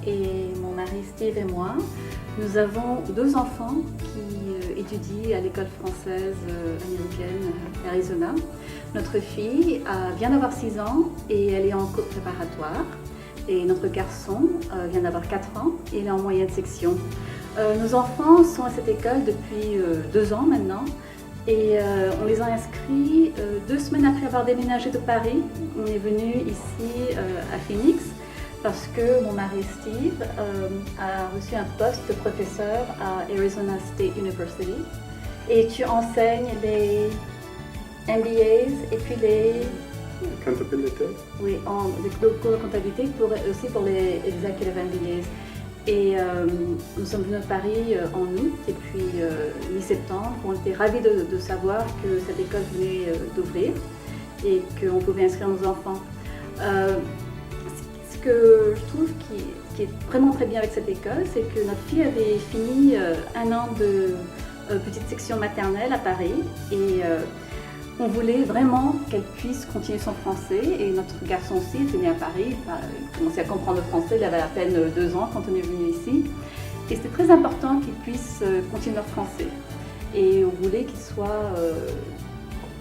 et mon mari Steve et moi, nous avons 2 enfants qui étudient à l'école française américaine Arizona. Notre fille vient d'avoir 6 ans et elle est en cours préparatoire. Et notre garçon vient d'avoir 4 ans et il est en moyenne section. Nos enfants sont à cette école depuis 2 ans maintenant. Et on les a inscrits 2 semaines après avoir déménagé de Paris. On est venu ici à Phoenix parce que mon mari Steve a reçu un poste de professeur à Arizona State University. Et tu enseignes les MBAs et puis les... Comptabilité. Oui, des cours de comptabilité aussi pour les executive MBAs. Et nous sommes venus à Paris en août et puis mi-septembre. On était ravis de savoir que cette école venait d'ouvrir et qu'on pouvait inscrire nos enfants. Ce que je trouve qui est vraiment très bien avec cette école, c'est que notre fille avait fini 1 an de petite section maternelle à Paris et on voulait vraiment qu'elle puisse continuer son français et notre garçon aussi était né à Paris, il commençait à comprendre le français, il avait à peine 2 ans quand on est venu ici. Et c'était très important qu'il puisse continuer leur français. Et on voulait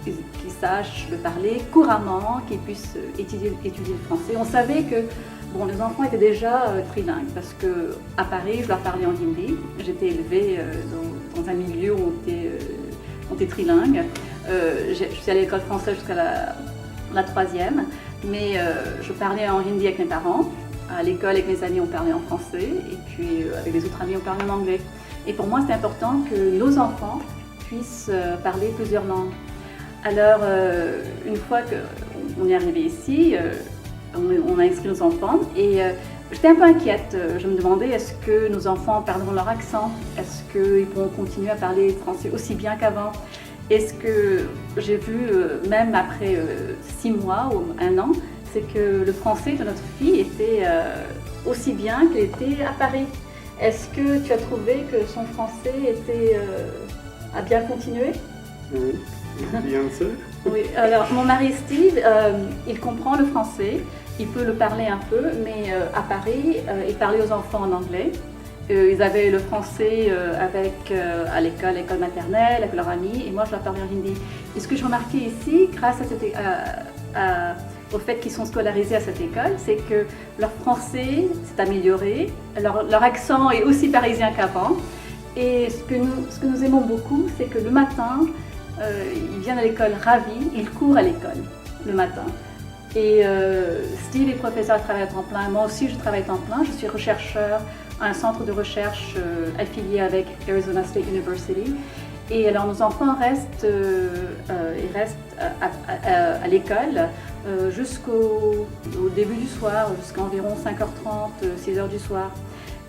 qu'il sache le parler couramment, qu'il puisse étudier le français. On savait que les enfants étaient déjà trilingues parce qu'à Paris, je leur parlais en hindi. J'étais élevée dans un milieu où on était trilingue. Je suis allée à l'école française jusqu'à la 3e, mais je parlais en hindi avec mes parents. À l'école, avec mes amis, on parlait en français, et puis avec les autres amis, on parlait en anglais. Et pour moi, c'est important que nos enfants puissent parler plusieurs langues. Alors, une fois qu'on est arrivé ici, on a inscrit nos enfants, et j'étais un peu inquiète. Je me demandais, est-ce que nos enfants perdront leur accent? Est-ce qu'ils pourront continuer à parler français aussi bien qu'avant? Et ce que j'ai vu, même après 6 mois ou 1 an, c'est que le français de notre fille était aussi bien qu'il était à Paris. Est-ce que tu as trouvé que son français a bien continué? Oui, bien sûr. Oui, alors mon mari Steve, il comprend le français, il peut le parler un peu, mais à Paris, il parlait aux enfants en anglais. Ils avaient le français à l'école maternelle, avec leurs amis, et moi je leur parlais en hindi. Et ce que je remarquais ici, grâce au fait qu'ils sont scolarisés à cette école, c'est que leur français s'est amélioré, leur accent est aussi parisien qu'avant. Et ce que nous aimons beaucoup, c'est que le matin, ils viennent à l'école ravis, ils courent à l'école le matin. Et Steve est professeur, travaille à temps plein, moi aussi je travaille à temps plein, je suis chercheur à un centre de recherche affilié avec Arizona State University. Et alors nos enfants restent à l'école jusqu'au début du soir, jusqu'à environ 5h30, 6h du soir.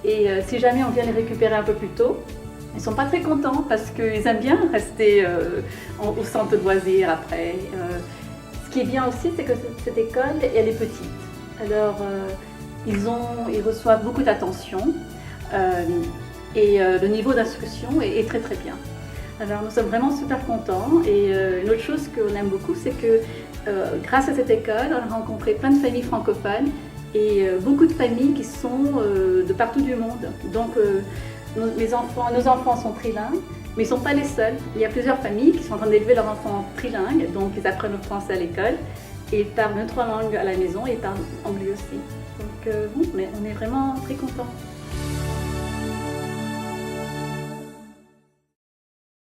Et si jamais on vient les récupérer un peu plus tôt, ils ne sont pas très contents parce qu'ils aiment bien rester au centre de loisirs après. Ce qui est bien aussi, c'est que cette école, elle est petite. Alors, ils reçoivent beaucoup d'attention et le niveau d'instruction est très très bien. Alors nous sommes vraiment super contents et une autre chose qu'on aime beaucoup, c'est que grâce à cette école, on a rencontré plein de familles francophones et beaucoup de familles qui sont de partout du monde. Donc nos enfants sont trilingues, mais ils ne sont pas les seuls. Il y a plusieurs familles qui sont en train d'élever leurs enfants trilingues, donc ils apprennent le français à l'école et ils parlent 2-3 langues à la maison et ils parlent anglais aussi. Donc mais on est vraiment très contents.